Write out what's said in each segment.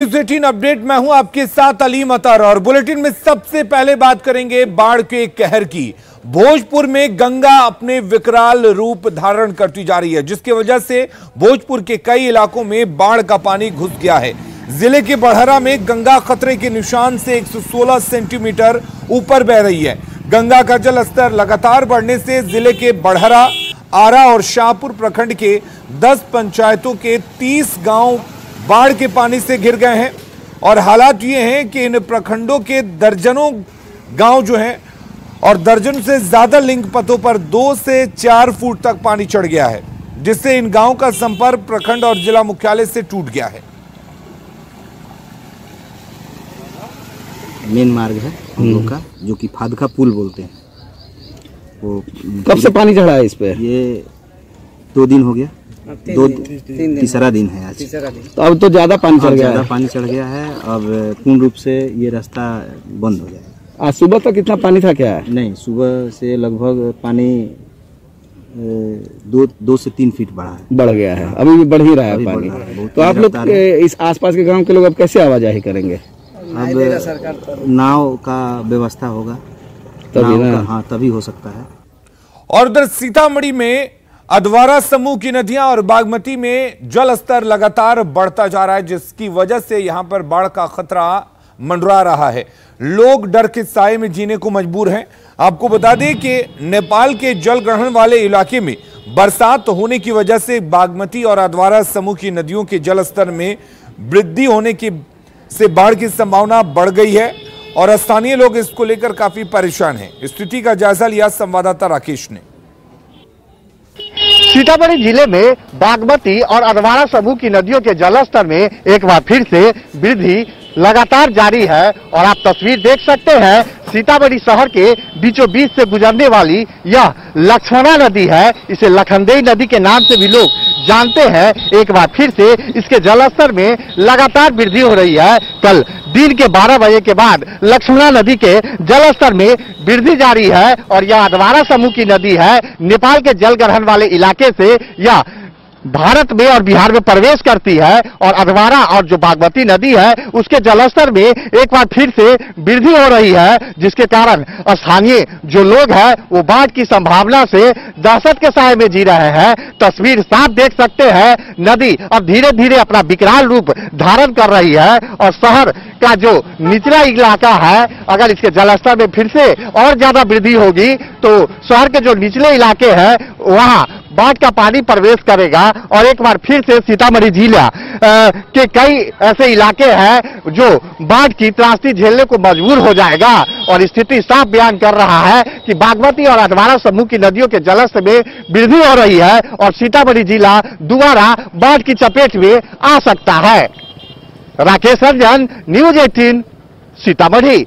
News 18 update में हूं आपके साथ अलीम अतर और बुलेटिन में सबसे पहले बात करेंगे बाढ़ के कहर की। भोजपुर में गंगा अपने विकराल रूप धारण करती जा रही है, जिसकी वजह से भोजपुर के कई इलाकों में बाढ़ का पानी घुस गया है। जिले के बड़हरा में गंगा खतरे के निशान से 116 सेंटीमीटर ऊपर बह रही है। गंगा का जल स्तर लगातार बढ़ने से जिले के बड़हरा, आरा और शाहपुर प्रखंड के 10 पंचायतों के 30 गांव बाढ़ के पानी से घिर गए हैं और हालात ये हैं कि इन प्रखंडों के दर्जनों गांव जो हैं और दर्जन से ज्यादा लिंक पथों पर 2 से 4 फुट तक पानी चढ़ गया है, जिससे इन गांवों का संपर्क प्रखंड और जिला मुख्यालय से टूट गया है। मेन मार्ग है हम लोग का, जो कि फादका पुल बोलते हैं। वो कब से पानी चढ़ा है इस पे? ये 2 दिन हो गया, तीसरा दिन है आज। तो अब तो ज्यादा पानी चढ़ गया है। पानी चढ़ गया है, अब पूर्ण रूप से ये रास्ता बंद हो जाएगा। आज सुबह तक कितना पानी था क्या है? नहीं, सुबह से लगभग पानी 2 से 3 फीट बढ़ गया है। अभी भी बढ़ ही रहा है पानी। तो आप लोग इस आसपास के गांव के लोग अब कैसे आवाजाही करेंगे? अब नाव का व्यवस्था होगा तभी ना। हाँ, तभी हो सकता है। और उधर सीतामढ़ी में अधवारा समूह की नदियां और बागमती में जल स्तर लगातार बढ़ता जा रहा है, जिसकी वजह से यहां पर बाढ़ का खतरा मंडरा रहा है। लोग डर के साए में जीने को मजबूर हैं। आपको बता दें कि नेपाल के जल ग्रहण वाले इलाके में बरसात होने की वजह से बागमती और अधवारा समूह की नदियों के जल स्तर में वृद्धि होने की से बाढ़ की संभावना बढ़ गई है और स्थानीय लोग इसको लेकर काफी परेशान हैं। स्थिति का जायजा लिया संवाददाता राकेश ने। सीतामढ़ी जिले में बागमती और अधवारा समूह की नदियों के जलस्तर में एक बार फिर से वृद्धि लगातार जारी है और आप तस्वीर देख सकते हैं। सीतामढ़ी शहर के बीचों बीच से गुजरने वाली यह लक्ष्मणा नदी है। इसे लखनदेई नदी के नाम से भी लोग जानते हैं। एक बार फिर से इसके जलस्तर में लगातार वृद्धि हो रही है। कल दिन के 12 बजे के बाद लक्ष्मणा नदी के जलस्तर में वृद्धि जारी है और यह अधवारा समूह की नदी है। नेपाल के जल ग्रहण वाले इलाके से यह भारत में और बिहार में प्रवेश करती है और अधवारा और जो बागमती नदी है उसके जलस्तर में एक बार फिर से वृद्धि हो रही है, जिसके कारण स्थानीय जो लोग हैं वो बाढ़ की संभावना से दहशत के साए में जी रहे हैं। तस्वीर साफ देख सकते हैं, नदी अब धीरे धीरे अपना विकराल रूप धारण कर रही है और शहर का जो निचला इलाका है, अगर इसके जलस्तर में फिर से और ज्यादा वृद्धि होगी तो शहर के जो निचले इलाके हैं वहां बाढ़ का पानी प्रवेश करेगा और एक बार फिर से सीतामढ़ी जिला के कई ऐसे इलाके हैं जो बाढ़ की त्रासदी झेलने को मजबूर हो जाएगा। और स्थिति साफ बयान कर रहा है कि बागमती और अधवारा समूह की नदियों के जलस्तर में वृद्धि हो रही है और सीतामढ़ी जिला दोबारा बाढ़ की चपेट में आ सकता है। राकेश रंजन, न्यूज़ 18, सीतामढ़ी।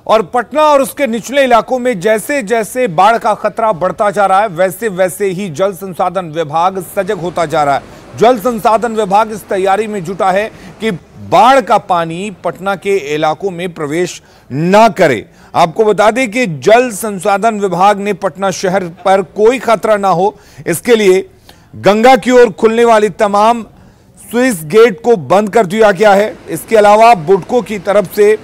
और पटना और उसके निचले इलाकों में जैसे जैसे बाढ़ का खतरा बढ़ता जा रहा है, वैसे वैसे ही जल संसाधन विभाग सजग होता जा रहा है। जल संसाधन विभाग इस तैयारी में जुटा है कि बाढ़ का पानी पटना के इलाकों में प्रवेश न करे। आपको बता दें कि जल संसाधन विभाग ने पटना शहर पर कोई खतरा ना हो, इसके लिए गंगा की ओर खुलने वाली तमाम स्विस गेट को बंद कर दिया गया है। इसके अलावा बुडको की तरफ से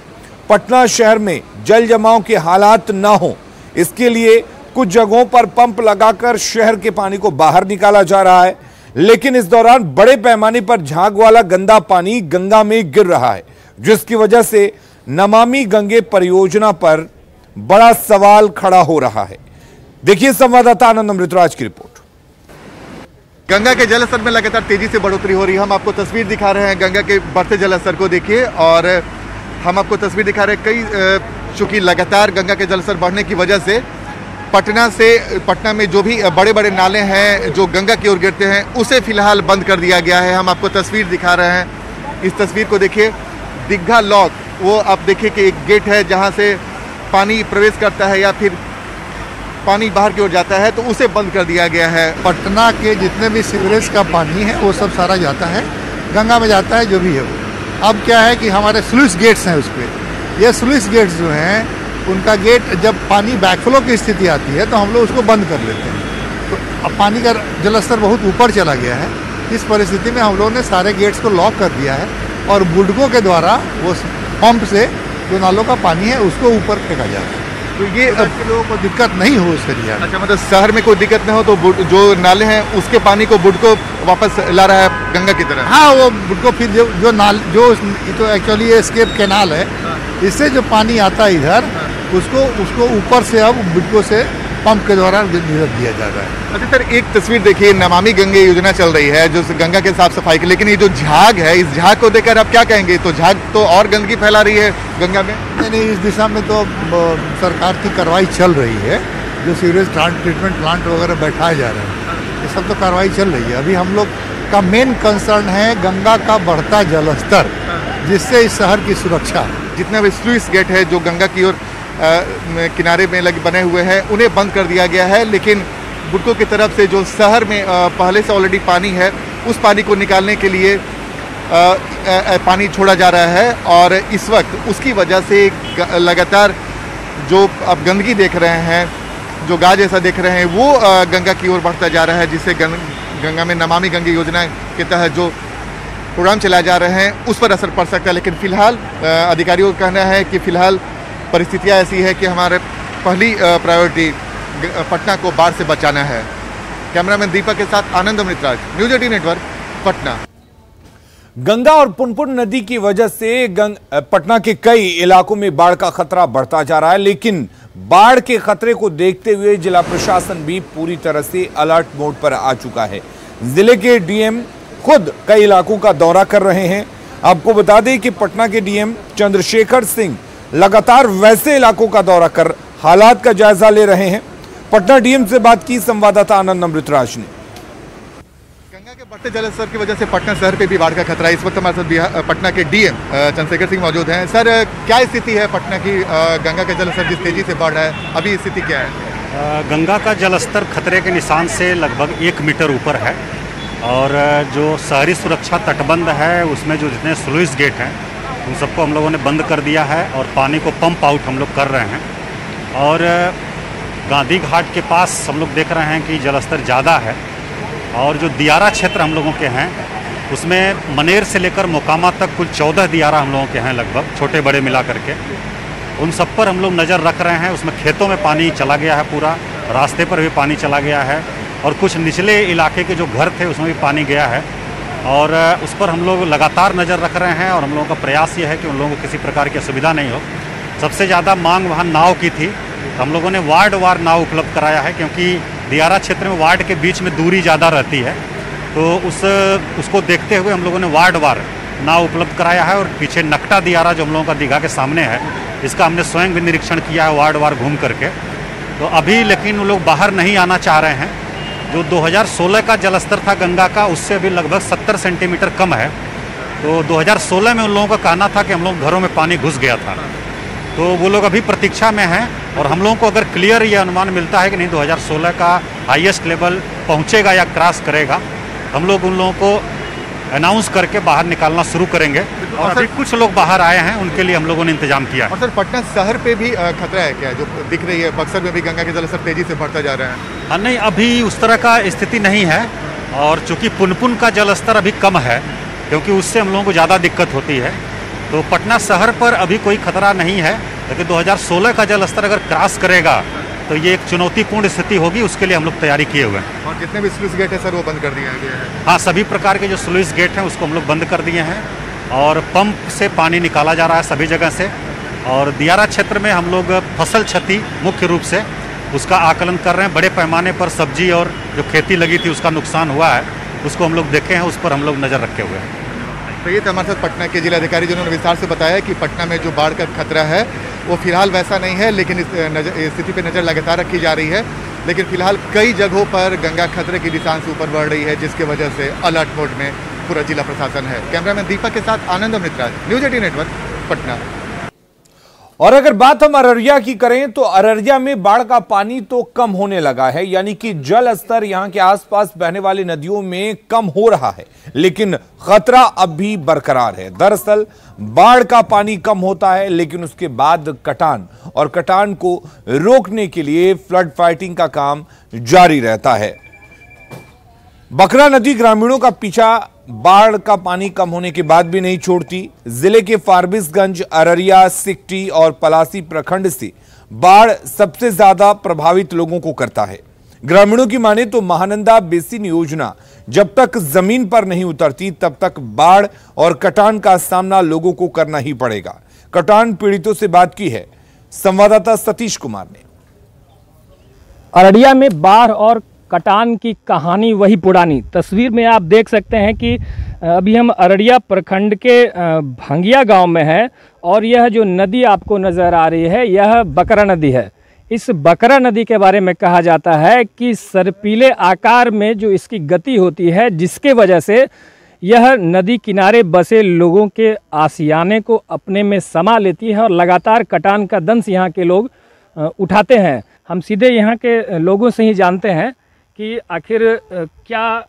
पटना शहर में जल जमाव के हालात ना हो, इसके लिए कुछ जगहों पर पंप लगाकर शहर के पानी को बाहर निकाला जा रहा है। लेकिन इस दौरान बड़े पैमाने पर झाग वाला गंदा पानी गंगा में गिर रहा है, जिसकी वजह से नमामि गंगे परियोजना पर बड़ा सवाल खड़ा हो रहा है। देखिए संवाददाता आनंद अमृतराज की रिपोर्ट। गंगा के जलस्तर में लगातार तेजी से बढ़ोतरी हो रही है। हम आपको तस्वीर दिखा रहे हैं गंगा के बढ़ते जलस्तर को, देखिए। और हम आपको तस्वीर दिखा रहे हैं चूंकि लगातार गंगा के जलस्तर बढ़ने की वजह से पटना में जो भी बड़े बड़े नाले हैं जो गंगा की ओर गिरते हैं उसे फिलहाल बंद कर दिया गया है। हम आपको तस्वीर दिखा रहे हैं, इस तस्वीर को देखिए। दीघा लॉक, वो आप देखिए कि एक गेट है जहां से पानी प्रवेश करता है या फिर पानी बाहर की ओर जाता है, तो उसे बंद कर दिया गया है। पटना के जितने भी सीवरेज का पानी है वो सब सारा जाता है गंगा में, जाता है जो भी है वो। अब क्या है कि हमारे स्लूइस गेट्स हैं उस पर, ये स्लूइस गेट्स जो हैं उनका गेट जब पानी बैकफ्लो की स्थिति आती है तो हम लोग उसको बंद कर लेते हैं। तो अब पानी का जलस्तर बहुत ऊपर चला गया है। इस परिस्थिति में हम लोगों ने सारे गेट्स को लॉक कर दिया है और बुडकों के द्वारा वो पंप से जो नालों का पानी है उसको ऊपर फेंका जाता है। तो ये लोगों को दिक्कत नहीं हो उस एरिया में। अच्छा, मतलब शहर में कोई दिक्कत ना हो तो जो नाले हैं उसके पानी को बुडको वापस ला रहा है गंगा की तरह। हाँ, वो बुडको फिर ये तो एक्चुअली ये एस्केप कैनाल है, इससे जो पानी आता है इधर उसको ऊपर से अब बुडको से पंप के द्वारा निर्गत दिया जा रहा है। अच्छा सर, एक तस्वीर देखिए, नमामि गंगे योजना चल रही है जो गंगा के साफ सफाई की, लेकिन ये जो झाग है, इस झाग को देखकर आप क्या कहेंगे? तो झाग तो और गंदगी फैला रही है गंगा में। नहीं, इस दिशा में तो सरकार की कार्रवाई चल रही है। जो सीवरेज ट्रीटमेंट प्लांट वगैरह बैठाए जा रहे हैं, ये सब तो कार्रवाई चल रही है। अभी हम लोग का मेन कंसर्न है गंगा का बढ़ता जलस्तर, जिससे इस शहर की सुरक्षा। जितने भी स्लुइस गेट है जो गंगा की ओर किनारे में बने हुए हैं उन्हें बंद कर दिया गया है, लेकिन बुडको की तरफ से जो शहर में पहले से ऑलरेडी पानी है उस पानी को निकालने के लिए पानी छोड़ा जा रहा है। और इस वक्त उसकी वजह से लगातार जो आप गंदगी देख रहे हैं, जो गाज ऐसा देख रहे हैं, वो गंगा की ओर बढ़ता जा रहा है, जिससे गंगा में नमामि गंगे योजना के तहत जो प्रोग्राम चलाए जा रहे हैं उस पर असर पड़ सकता है। लेकिन फिलहाल अधिकारियों का कहना है कि फिलहाल परिस्थितियां ऐसी है कि हमारे पहली प्रायोरिटी पटना को बाढ़ से बचाना है। कैमरामैन दीपक के साथ आनंद अमृतराज, न्यूज 18 नेटवर्क, पटना। गंगा और पुनपुन नदी की वजह से पटना के कई इलाकों में बाढ़ का खतरा बढ़ता जा रहा है, लेकिन बाढ़ के खतरे को देखते हुए जिला प्रशासन भी पूरी तरह से अलर्ट मोड पर आ चुका है। जिले के डीएम खुद कई इलाकों का दौरा कर रहे हैं। आपको बता दें कि पटना के डीएम चंद्रशेखर सिंह लगातार वैसे इलाकों का दौरा कर हालात का जायजा ले रहे हैं। पटना डीएम से बात की संवाददाता आनंद अमृतराज ने। गंगा के बढ़ते जलस्तर की वजह से पटना शहर पे भी बाढ़ का खतरा है। इस वक्त हमारे साथ पटना के डीएम चंद्रशेखर सिंह मौजूद हैं। सर, क्या स्थिति है पटना की? गंगा का जलस्तर जिस तेजी से बढ़ रहा है, अभी स्थिति क्या है? गंगा का जलस्तर खतरे के निशान से लगभग 1 मीटर ऊपर है और जो शहरी सुरक्षा तटबंध है उसमें जो जितने स्लुइस गेट हैं उन सबको हम लोगों ने बंद कर दिया है और पानी को पंप आउट हम लोग कर रहे हैं। और गांधी घाट के पास हम लोग देख रहे हैं कि जलस्तर ज़्यादा है और जो दियारा क्षेत्र हम लोगों के हैं उसमें मनेर से लेकर मोकामा तक कुल 14 दियारा हम लोगों के हैं लगभग, छोटे बड़े मिला करके। उन सब पर हम लोग नज़र रख रहे हैं। उसमें खेतों में पानी चला गया है, पूरा रास्ते पर भी पानी चला गया है और कुछ निचले इलाके के जो घर थे उसमें भी पानी गया है और उस पर हम लोग लगातार नज़र रख रहे हैं। और हम लोगों का प्रयास ये है कि उन लोगों को किसी प्रकार की असुविधा नहीं हो। सबसे ज़्यादा मांग वहाँ नाव की थी, हम लोगों ने वार्ड वार नाव उपलब्ध कराया है, क्योंकि दियारा क्षेत्र में वार्ड के बीच में दूरी ज़्यादा रहती है, तो उसको देखते हुए हम लोगों ने वार्ड वार नाव उपलब्ध कराया है। और पीछे नकटा दियारा जो हम लोगों का दीघा के सामने है, इसका हमने स्वयं भी निरीक्षण किया है वार्ड वार घूम करके। तो अभी लेकिन वो लोग बाहर नहीं आना चाह रहे हैं। जो 2016 का जलस्तर था गंगा का, उससे अभी लगभग 70 सेंटीमीटर कम है। तो 2016 में उन लोगों का कहना था कि हम लोग घरों में पानी घुस गया था, तो वो लोग अभी प्रतीक्षा में हैं। और हम लोगों को अगर क्लियर ये अनुमान मिलता है कि नहीं 2016 का हाईएस्ट लेवल पहुंचेगा या क्रॉस करेगा, हम लोग उन लोगों को अनाउंस करके बाहर निकालना शुरू करेंगे। और अभी कुछ लोग बाहर आए हैं, उनके लिए हम लोगों ने इंतजाम किया है। और सर, पटना शहर पे भी खतरा है क्या? जो दिख रही है बक्सर में भी गंगा के जलस्तर तेजी से बढ़ता जा रहा है। हाँ, नहीं, अभी उस तरह का स्थिति नहीं है। और चूंकि पुनपुन का जलस्तर अभी कम है, क्योंकि उससे हम लोगों को ज़्यादा दिक्कत होती है, तो पटना शहर पर अभी कोई खतरा नहीं है। लेकिन 2016 का जलस्तर अगर क्रॉस करेगा तो ये एक चुनौतीपूर्ण स्थिति होगी, उसके लिए हम लोग तैयारी किए हुए हैं। और जितने भी स्लुइस गेट है सर वो बंद कर दिया गया है? हाँ, सभी प्रकार के जो स्लुइस गेट हैं उसको हम लोग बंद कर दिए हैं और पंप से पानी निकाला जा रहा है सभी जगह से। और दियारा क्षेत्र में हम लोग फसल क्षति मुख्य रूप से उसका आकलन कर रहे हैं। बड़े पैमाने पर सब्जी और जो खेती लगी थी उसका नुकसान हुआ है, उसको हम लोग देखे हैं, उस पर हम लोग नज़र रखे हुए हैं। तो ये हमारे साथ पटना के जिलाधिकारी जिन्होंने विस्तार से बताया कि पटना में जो बाढ़ का खतरा है वो फिलहाल वैसा नहीं है, लेकिन इस स्थिति पर नज़र लगातार रखी जा रही है। लेकिन फिलहाल कई जगहों पर गंगा खतरे की निशान से ऊपर बढ़ रही है, जिसकी वजह से अलर्ट मोड में पूरा जिला प्रशासन है। कैमरामैन दीपक के साथ आनंद अमृतराज, न्यूज 18 नेटवर्क, पटना। और अगर बात हम अररिया की करें तो अररिया में बाढ़ का पानी तो कम होने लगा है, यानी कि जल स्तर यहां के आसपास बहने वाली नदियों में कम हो रहा है, लेकिन खतरा अब भी बरकरार है। दरअसल बाढ़ का पानी कम होता है, लेकिन उसके बाद कटान और कटान को रोकने के लिए फ्लड फाइटिंग का काम जारी रहता है। बकरा नदी ग्रामीणों का पीछा बाढ़ का पानी कम होने के बाद भी नहीं छोड़ती। जिले के फारबिसगंज, अररिया, सिकटी और पलासी प्रखंड से बाढ़ सबसे ज्यादा प्रभावित लोगों को करता है। ग्रामीणों की माने तो महानंदा बेसिन योजना जब तक जमीन पर नहीं उतरती तब तक बाढ़ और कटान का सामना लोगों को करना ही पड़ेगा। कटान पीड़ितों से बात की है संवाददाता सतीश कुमार ने। अररिया में बाढ़ और कटान की कहानी वही पुरानी। तस्वीर में आप देख सकते हैं कि अभी हम अररिया प्रखंड के भंगिया गांव में हैं और यह जो नदी आपको नज़र आ रही है यह बकरा नदी है। इस बकरा नदी के बारे में कहा जाता है कि सर्पीले आकार में जो इसकी गति होती है जिसके वजह से यह नदी किनारे बसे लोगों के आशियाने को अपने में समा लेती है और लगातार कटान का दंश यहाँ के लोग उठाते हैं। हम सीधे यहाँ के लोगों से ही जानते हैं कि आखिर क्या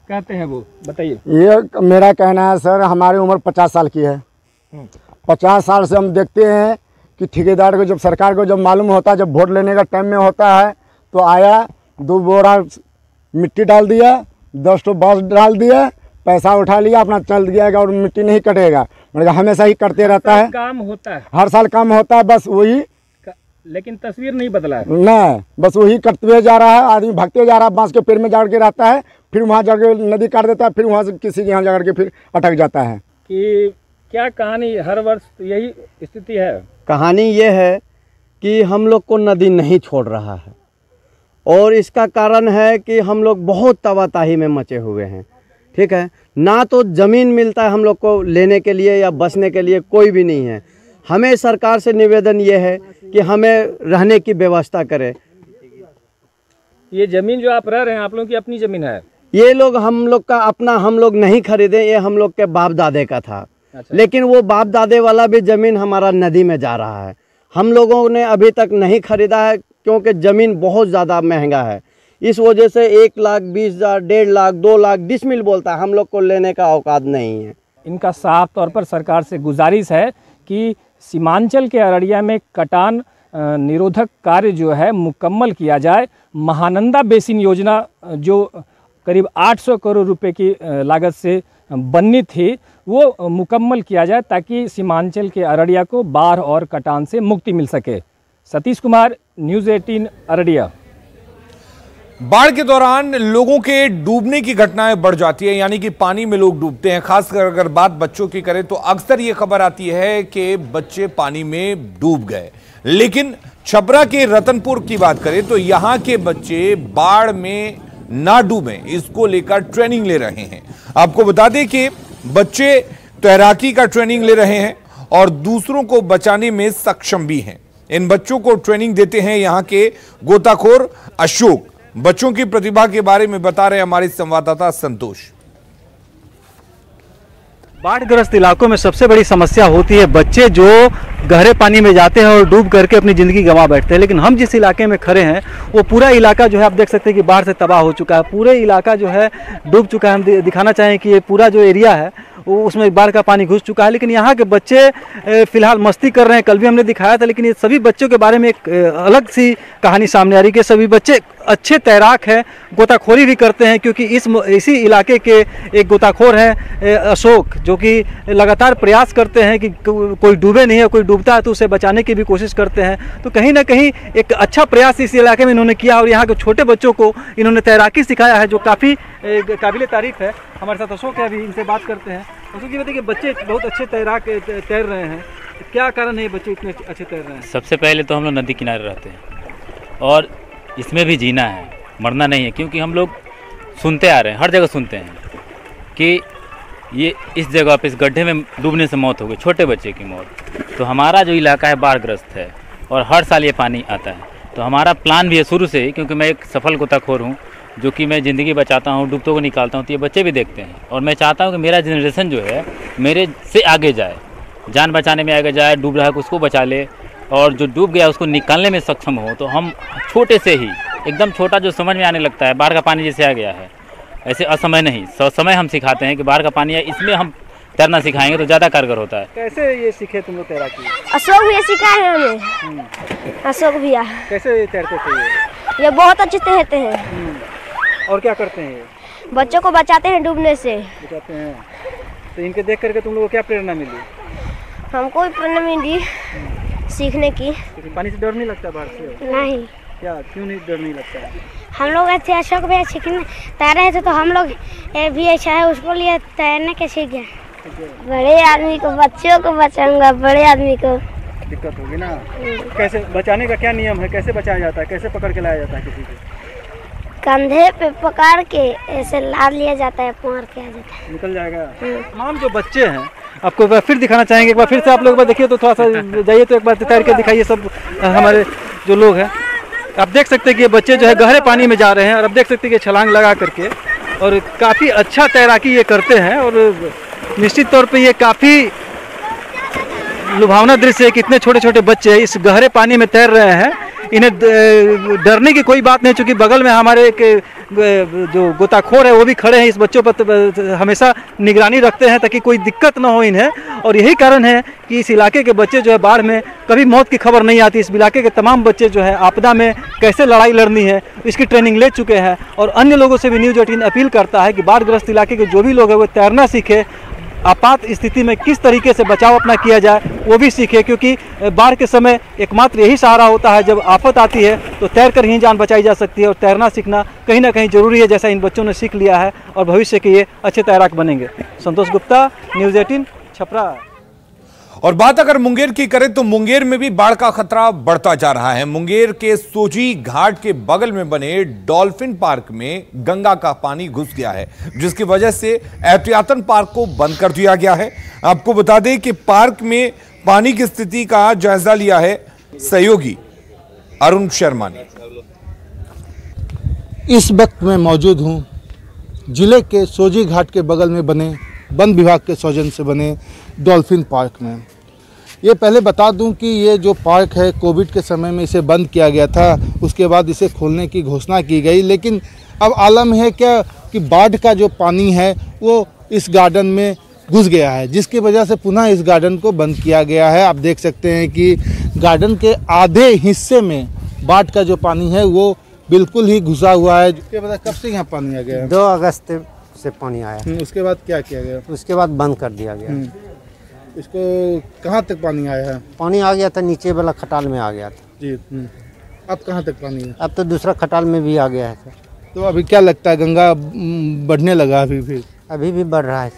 कहते हैं वो, बताइए। ये मेरा कहना है सर, हमारी उम्र 50 साल की है। 50 साल से हम देखते हैं कि ठेकेदार को जब सरकार को जब मालूम होता है, जब वोट लेने का टाइम में होता है तो आया 2 बोरा मिट्टी डाल दिया, 10 तो बांस डाल दिया, पैसा उठा लिया, अपना चल गया और मिट्टी नहीं कटेगा। मतलब हमेशा ही करते रहता है, काम होता है, हर साल काम होता है, बस वही, लेकिन तस्वीर नहीं बदला है नहीं, बस वही करते हुए जा रहा है। आदमी भागते जा रहा है, बांस के पेड़ में जाकर के रहता है, फिर वहाँ जाकर नदी काट देता है, फिर वहाँ से किसी के यहाँ जाकर के फिर अटक जाता है। कि क्या कहानी, हर वर्ष यही स्थिति है? कहानी ये है कि हम लोग को नदी नहीं छोड़ रहा है और इसका कारण है कि हम लोग बहुत तबाही में मचे हुए हैं। ठीक है, ना तो ज़मीन मिलता है हम लोग को लेने के लिए या बसने के लिए, कोई भी नहीं है। हमें सरकार से निवेदन ये है कि हमें रहने की व्यवस्था करे। ये ज़मीन जो आप रह रहे हैं, आप लोगों की अपनी ज़मीन है? ये लोग हम लोग का अपना, हम लोग नहीं खरीदे, ये हम लोग के बाप दादे का था। अच्छा। लेकिन वो बाप दादे वाला भी ज़मीन हमारा नदी में जा रहा है। हम लोगों ने अभी तक नहीं खरीदा है क्योंकि ज़मीन बहुत ज़्यादा महंगा है। इस वजह से 1,20,000, 1.5 लाख, 2 लाख डिसमिल बोलता है, हम लोग को लेने का औकात नहीं है। इनका साफ तौर पर सरकार से गुजारिश है कि सीमांचल के अररिया में कटान निरोधक कार्य जो है मुकम्मल किया जाए। महानंदा बेसिन योजना जो करीब 800 करोड़ रुपए की लागत से बननी थी वो मुकम्मल किया जाए ताकि सीमांचल के अररिया को बाढ़ और कटान से मुक्ति मिल सके। सतीश कुमार, न्यूज़ 18 अररिया। बाढ़ के दौरान लोगों के डूबने की घटनाएं बढ़ जाती है, यानी कि पानी में लोग डूबते हैं। खासकर अगर बात बच्चों की करें तो अक्सर ये खबर आती है कि बच्चे पानी में डूब गए। लेकिन छपरा के रतनपुर की बात करें तो यहां के बच्चे बाढ़ में ना डूबें, इसको लेकर ट्रेनिंग ले रहे हैं। आपको बता दें कि बच्चे तैराकी का ट्रेनिंग ले रहे हैं और दूसरों को बचाने में सक्षम भी हैं। इन बच्चों को ट्रेनिंग देते हैं यहां के गोताखोर अशोक। बच्चों की प्रतिभा के बारे में बता रहे हमारे संवाददाता संतोष। बाढ़ग्रस्त इलाकों में सबसे बड़ी समस्या होती है बच्चे जो गहरे पानी में जाते हैं और डूब करके अपनी ज़िंदगी गंवा बैठते हैं। लेकिन हम जिस इलाके में खड़े हैं वो पूरा इलाका जो है आप देख सकते हैं कि बाढ़ से तबाह हो चुका है। पूरे इलाका जो है डूब चुका है। हम दिखाना चाहें कि ये पूरा जो एरिया है वो उसमें बाढ़ का पानी घुस चुका है। लेकिन यहाँ के बच्चे फिलहाल मस्ती कर रहे हैं। कल भी हमने दिखाया था, लेकिन ये सभी बच्चों के बारे में एक अलग सी कहानी सामने आ रही है कि सभी बच्चे अच्छे तैराक हैं, गोताखोरी भी करते हैं। क्योंकि इसी इलाके के एक गोताखोर हैं अशोक, जो कि लगातार प्रयास करते हैं कि कोई डूबे नहीं है, कोई डूबता है तो उसे बचाने की भी कोशिश करते हैं। तो कहीं ना कहीं एक अच्छा प्रयास इस इलाके में इन्होंने किया और यहाँ के छोटे बच्चों को इन्होंने तैराकी सिखाया है, जो काफ़ी काबिल तारीफ है। हमारे साथ अशोक है, अभी इनसे बात करते हैं। अशोक जी बताइए कि बच्चे बहुत अच्छे तैर रहे हैं, तो क्या कारण है बच्चे इतने अच्छे तैर रहे हैं? सबसे पहले तो हम लोग नदी किनारे रहते हैं और इसमें भी जीना है, मरना नहीं है। क्योंकि हम लोग सुनते आ रहे हैं, हर जगह सुनते हैं कि ये इस जगह पे इस गड्ढे में डूबने से मौत हो गई, छोटे बच्चे की मौत। तो हमारा जो इलाका है बाढ़ग्रस्त है और हर साल ये पानी आता है। तो हमारा प्लान भी है शुरू से ही, क्योंकि मैं एक सफल गोताखोर हूँ जो कि मैं ज़िंदगी बचाता हूँ, डूबतों को निकालता हूँ, तो ये बच्चे भी देखते हैं। और मैं चाहता हूँ कि मेरा जनरेशन जो है मेरे से आगे जाए, जान बचाने में आगे जाए, डूब रहा है उसको बचा ले और जो डूब गया उसको निकालने में सक्षम हो। तो हम छोटे से ही, एकदम छोटा जो समझ में आने लगता है, बाढ़ का पानी जैसे आ गया है ऐसे असमय नहीं, समय हम सिखाते हैं कि बाढ़ का पानी है, इसमें हम तैरना सिखाएंगे तो ज़्यादा कारगर होता है। कैसे ये सीखे तुम लोग तैराकी? अशोक भैया सिखाए हैं हमें। अशोक भैया कैसे तैरते थे ये बहुत अच्छे तैरते हैं। और क्या करते हैं ये? बच्चों को बचाते हैं डूबने से। बचाते हैं। तो इनके देख करके तुम लोगों को क्या प्रेरणा मिली? हमको भी प्रेरणा मिली सीखने की। पानी से डर नहीं लगता बाहर से? नहीं। क्या, क्यों नहीं डर नहीं लगता है? हम लोग ऐसे अशोक भैया सीखने तैरे थे तो हम लोग भी अच्छा है उसको लिए तैरने के सीख गए। बड़े आदमी को बच्चों को बचाऊंगा, बड़े आदमी को दिक्कत होगी ना। कैसे बचाने का क्या नियम है? कैसे बचाया जाता है? कैसे पकड़ के लाया जाता है किसी को? कंधे पे पकड़ के ऐसे लाद लिया जाता है, मार के आ जाता है, निकल जाएगा। तमाम जो बच्चे हैं आपको एक बार फिर दिखाना चाहेंगे, एक बार फिर से आप लोग एक बार देखिए तो थोड़ा सा जाइए तो एक बार तैर के दिखाइए सब हमारे जो लोग हैं। आप देख सकते हैं कि ये बच्चे जो है गहरे पानी में जा रहे हैं और आप देख सकते हैं कि छलांग लगा करके और काफ़ी अच्छा तैराकी ये करते हैं और निश्चित तौर पे ये काफ़ी लुभावना दृश्य है कि इतने छोटे छोटे बच्चे इस गहरे पानी में तैर रहे हैं। इन्हें डरने की कोई बात नहीं, चूँकि बगल में हमारे जो गोताखोर है वो भी खड़े हैं, इस बच्चों पर हमेशा निगरानी रखते हैं ताकि कोई दिक्कत ना हो इन्हें। और यही कारण है कि इस इलाके के बच्चे जो है बाढ़ में कभी मौत की खबर नहीं आती। इस इलाके के तमाम बच्चे जो है आपदा में कैसे लड़ाई लड़नी है इसकी ट्रेनिंग ले चुके हैं। और अन्य लोगों से भी न्यूज़ 18 अपील करता है कि बाढ़ग्रस्त इलाके के जो भी लोग हैं वो तैरना सीखे, आपात स्थिति में किस तरीके से बचाव अपना किया जाए वो भी सीखे, क्योंकि बाढ़ के समय एकमात्र यही सहारा होता है। जब आफत आती है तो तैर कर ही जान बचाई जा सकती है और तैरना सीखना कहीं ना कहीं ज़रूरी है, जैसा इन बच्चों ने सीख लिया है और भविष्य के ये अच्छे तैराक बनेंगे। संतोष गुप्ता, न्यूज़ 18 छपरा। और बात अगर मुंगेर की करें तो मुंगेर में भी बाढ़ का खतरा बढ़ता जा रहा है। मुंगेर के सोजी घाट के बगल में बने डॉल्फिन पार्क में गंगा का पानी घुस गया है, जिसकी वजह से एहतियातन पार्क को बंद कर दिया गया है। आपको बता दें कि पार्क में पानी की स्थिति का जायजा लिया है सहयोगी अरुण शर्मा ने। इस वक्त मैं मौजूद हूं जिले के सोजी घाट के बगल में बने वन विभाग के सौजन्य से बने डॉल्फिन पार्क में। ये पहले बता दूं कि ये जो पार्क है कोविड के समय में इसे बंद किया गया था, उसके बाद इसे खोलने की घोषणा की गई, लेकिन अब आलम है क्या कि बाढ़ का जो पानी है वो इस गार्डन में घुस गया है, जिसकी वजह से पुनः इस गार्डन को बंद किया गया है। आप देख सकते हैं कि गार्डन के आधे हिस्से में बाढ़ का जो पानी है वो बिल्कुल ही घुसा हुआ है। उसके बाद कब से यहाँ पानी आ गया? 2 अगस्त से पानी आया। उसके बाद क्या किया गया? उसके बाद बंद कर दिया गया। इसको कहाँ तक पानी आया है? पानी आ गया था नीचे वाला खटाल में आ गया था जी। अब कहाँ तक पानी है? अब तो दूसरा खटाल में भी आ गया है। तो अभी क्या लगता है गंगा बढ़ने लगा? अभी भी बढ़ रहा है।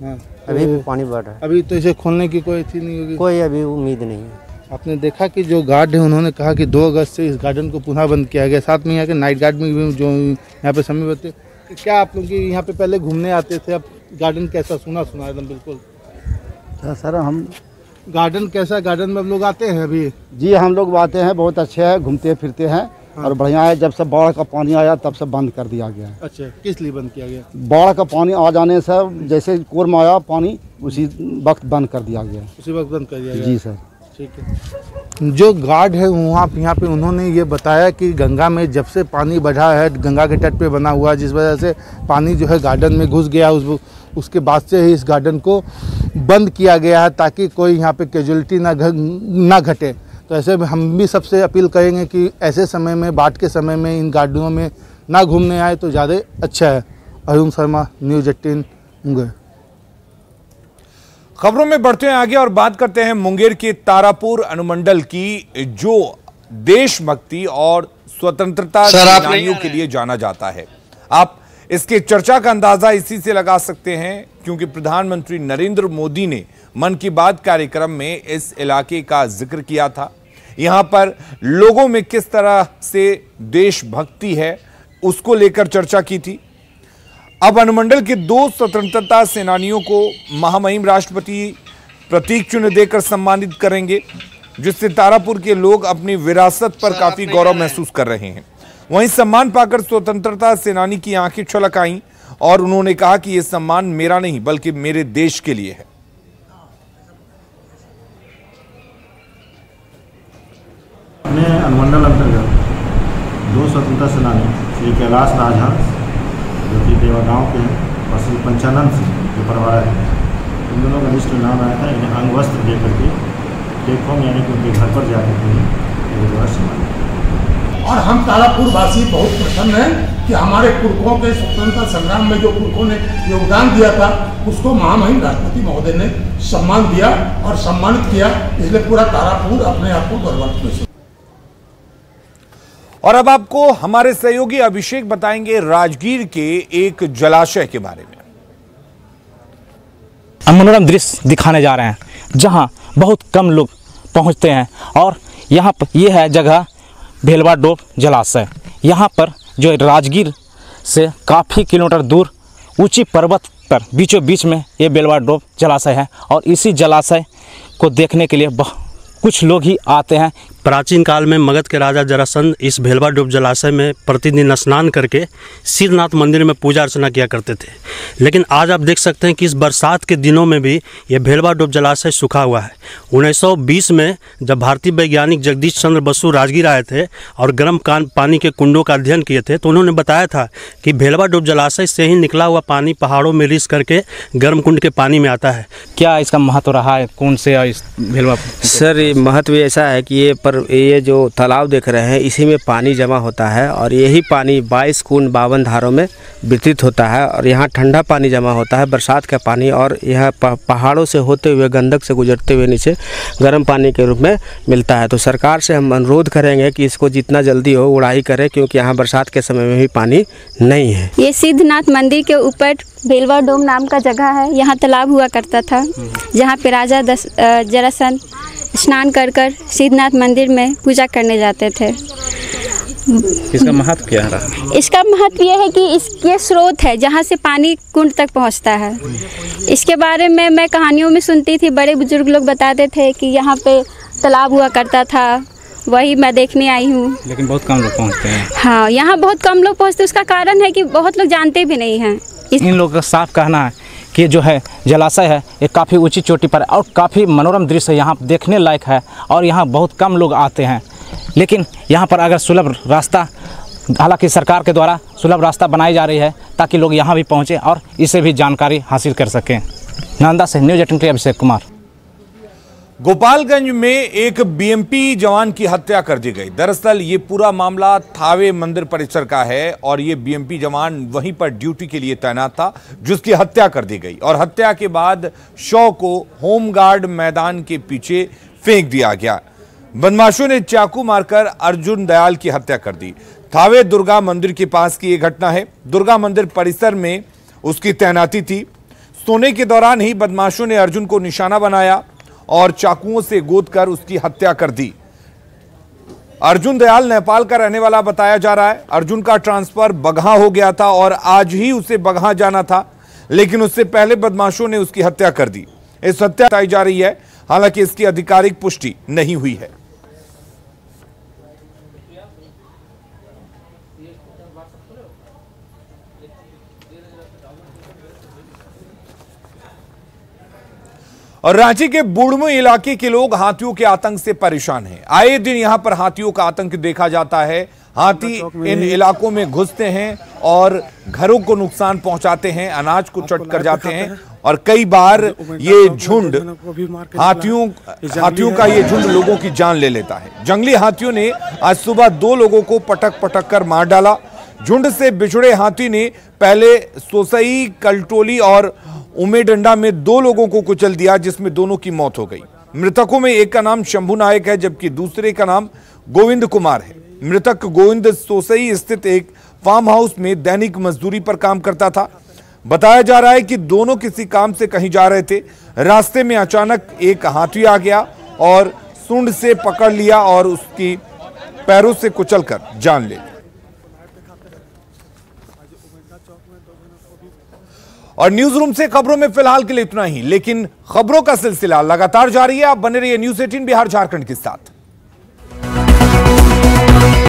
हाँ, अभी भी पानी बढ़ रहा है। अभी तो इसे खोलने की कोई थी नहीं होगी? कोई अभी उम्मीद नहीं है। आपने देखा कि जो गार्ड है उन्होंने कहा कि 2 अगस्त से इस गार्डन को पुनः बंद किया गया। साथ में यहाँ के नाइट गार्ड में जो यहाँ पे समय बते, क्या आप लोग यहाँ पे पहले घूमने आते थे, अब गार्डन कैसा? सुना एकदम बिल्कुल। सर हम गार्डन कैसा? गार्डन में अब लोग आते हैं अभी? जी हम लोग आते हैं, बहुत अच्छे हैं, घूमते फिरते हैं। हाँ। और बढ़िया है। जब से बाढ़ का पानी आया तब से बंद कर दिया गया है। अच्छा, किस लिए बंद किया गया? बाढ़ का पानी आ जाने से जैसे कोर में आया पानी उसी वक्त बंद कर दिया गया। उसी वक्त बंद कर दिया गया? जी सर। ठीक है। जो गार्ड है वहाँ यहाँ पे उन्होंने ये बताया कि गंगा में जब से पानी बढ़ा है, गंगा के तट पे बना हुआ है, जिस वजह से पानी जो है गार्डन में घुस गया, उसके बाद से ही इस गार्डन को बंद किया गया है ताकि कोई यहाँ पे कैजुअलिटी ना घटे। तो ऐसे में हम भी सबसे अपील करेंगे कि ऐसे समय में, बाढ़ के समय में इन गार्डनों में ना घूमने आए तो ज़्यादा अच्छा है। अरुण शर्मा, न्यूज़ 18 मुंगेर। खबरों में बढ़ते हैं आगे और बात करते हैं मुंगेर के तारापुर अनुमंडल की, जो देशभक्ति और स्वतंत्रता सेनानियों के लिए जाना जाता है। आप इसके चर्चा का अंदाजा इसी से लगा सकते हैं क्योंकि प्रधानमंत्री नरेंद्र मोदी ने मन की बात कार्यक्रम में इस इलाके का जिक्र किया था। यहां पर लोगों में किस तरह से देशभक्ति है उसको लेकर चर्चा की थी। अब अनुमंडल के 2 स्वतंत्रता सेनानियों को महामहिम राष्ट्रपति प्रतीक चिन्ह देकर सम्मानित करेंगे, जिससे तारापुर के लोग अपनी विरासत पर काफी गौरव महसूस कर रहे हैं। वहीं सम्मान पाकर स्वतंत्रता सेनानी की आंखें छलक आईं और उन्होंने कहा कि यह सम्मान मेरा नहीं बल्कि मेरे देश के लिए है। अपने अनुमंडल अंतर्गत 2 स्वतंत्रता सेनानी श्री कैलाश राजहंस जो कि देवा गाँव के हैं और श्री पंचानंद सिंह जो परवारा है, इन दोनों का लिस्ट नाम आया था। इन्हें अंग वस्त्र दे करके टेक होम यानी कि उनके घर पर जाकर के सम्मान। और हम तारापुर वासी बहुत प्रसन्न हैं कि हमारे पुरखों के स्वतंत्रता संग्राम में जो पुरखों ने योगदान दिया था उसको महामहिम राष्ट्रपति महोदय ने सम्मान दिया और सम्मानित किया, इसलिए पूरा तारापुर अपने आप को गौरवान्वित महसूस। और अब आपको हमारे सहयोगी अभिषेक बताएंगे राजगीर के एक जलाशय के बारे में। मनोरम दृश्य दिखाने जा रहे हैं जहां बहुत कम लोग पहुंचते हैं और यहां पर यह है जगह भेलवा डोब जलाशय। यहां पर जो राजगीर से काफ़ी किलोमीटर दूर ऊंची पर्वत पर बीचों बीच में ये भेलवा डोब जलाशय है और इसी जलाशय को देखने के लिए कुछ लोग ही आते हैं। प्राचीन काल में मगध के राजा जरासंध इस भेलवा डोब जलाशय में प्रतिदिन स्नान करके सिद्धनाथ मंदिर में पूजा अर्चना किया करते थे, लेकिन आज आप देख सकते हैं कि इस बरसात के दिनों में भी ये भेलवा डोब जलाशय सूखा हुआ है। 1920 में जब भारतीय वैज्ञानिक जगदीश चंद्र बसु राजगीर आए थे और गर्म पानी के कुंडों का अध्ययन किए थे तो उन्होंने बताया था कि भेलवा डोब जलाशय से ही निकला हुआ पानी पहाड़ों में रिस करके गर्म कुंड के पानी में आता है। क्या इसका महत्व रहा है, कौन से इस भेलवा? सर महत्व ऐसा है कि ये जो तालाब देख रहे हैं इसी में पानी जमा होता है और यही पानी 22 कुंड 52 धारों में वितरित होता है और यहाँ ठंडा पानी जमा होता है बरसात का पानी, और यह पहाड़ों से होते हुए गंडक से गुजरते हुए नीचे गर्म पानी के रूप में मिलता है। तो सरकार से हम अनुरोध करेंगे कि इसको जितना जल्दी हो उड़ाई करें, क्योंकि यहाँ बरसात के समय में भी पानी नहीं है। ये सिद्धनाथ मंदिर के ऊपर भेलवा डोम नाम का जगह है। यहाँ तालाब हुआ करता था जहाँ पे राजा जरासंध स्नान कर सिद्धनाथ मंदिर में पूजा करने जाते थे। इसका महत्व क्या है? इसका महत्व यह है कि इसके स्रोत है जहाँ से पानी कुंड तक पहुँचता है। इसके बारे में मैं कहानियों में सुनती थी, बड़े बुजुर्ग लोग बताते थे कि यहाँ पे तालाब हुआ करता था, वही मैं देखने आई हूँ। लेकिन बहुत कम लोग पहुँचते हैं। हाँ, यहाँ बहुत कम लोग पहुँचते, उसका कारण है कि बहुत लोग जानते भी नहीं हैं। इन लोगों का साफ कहना है कि जो है जलाशय है ये काफ़ी ऊंची चोटी पर और काफ़ी मनोरम दृश्य यहाँ देखने लायक है और यहाँ बहुत कम लोग आते हैं। लेकिन यहाँ पर अगर सुलभ रास्ता, हालांकि सरकार के द्वारा सुलभ रास्ता बनाई जा रही है ताकि लोग यहाँ भी पहुँचें और इसे भी जानकारी हासिल कर सकें। नालंदा से न्यूज़ 18 के लिए अभिषेक कुमार। गोपालगंज में एक बीएमपी जवान की हत्या कर दी गई। दरअसल ये पूरा मामला थावे मंदिर परिसर का है और ये बीएमपी जवान वहीं पर ड्यूटी के लिए तैनात था जिसकी हत्या कर दी गई और हत्या के बाद शव को होमगार्ड मैदान के पीछे फेंक दिया गया। बदमाशों ने चाकू मारकर अर्जुन दयाल की हत्या कर दी। थावे दुर्गा मंदिर के पास की यह घटना है। दुर्गा मंदिर परिसर में उसकी तैनाती थी। सोने के दौरान ही बदमाशों ने अर्जुन को निशाना बनाया और चाकुओं से गोद कर उसकी हत्या कर दी। अर्जुन दयाल नेपाल का रहने वाला बताया जा रहा है। अर्जुन का ट्रांसफर बगहा हो गया था और आज ही उसे बगहा जाना था, लेकिन उससे पहले बदमाशों ने उसकी हत्या कर दी। इस हत्या बताई जा रही है, हालांकि इसकी आधिकारिक पुष्टि नहीं हुई है। और रांची के बुढ़मू इलाके के लोग हाथियों के आतंक से परेशान हैं। आए दिन यहां पर हाथियों का आतंक देखा जाता है। हाथी इन इलाकों में घुसते हैं और घरों को नुकसान पहुंचाते हैं, अनाज को चट कर जाते हैं और कई बार ये झुंड हाथियों का ये झुंड लोगों की जान ले लेता है। जंगली हाथियों ने आज सुबह 2 लोगों को पटक पटक कर मार डाला। झुंड से बिछड़े हाथी ने पहले सोसई, कलटोली और उमेडंडा में 2 लोगों को कुचल दिया, जिसमें दोनों की मौत हो गई। मृतकों में एक का नाम शंभू नायक है जबकि दूसरे का नाम गोविंद कुमार है। मृतक गोविंद सोसई स्थित एक फार्म हाउस में दैनिक मजदूरी पर काम करता था। बताया जा रहा है कि दोनों किसी काम से कहीं जा रहे थे। रास्ते में अचानक एक हाथी आ गया और सूंड से पकड़ लिया और उसकी पैरों से कुचलकर जान ले ली। और न्यूज रूम से खबरों में फिलहाल के लिए इतना ही, लेकिन खबरों का सिलसिला लगातार जारी है। आप बने रहिए न्यूज़ 18 बिहार झारखंड के साथ।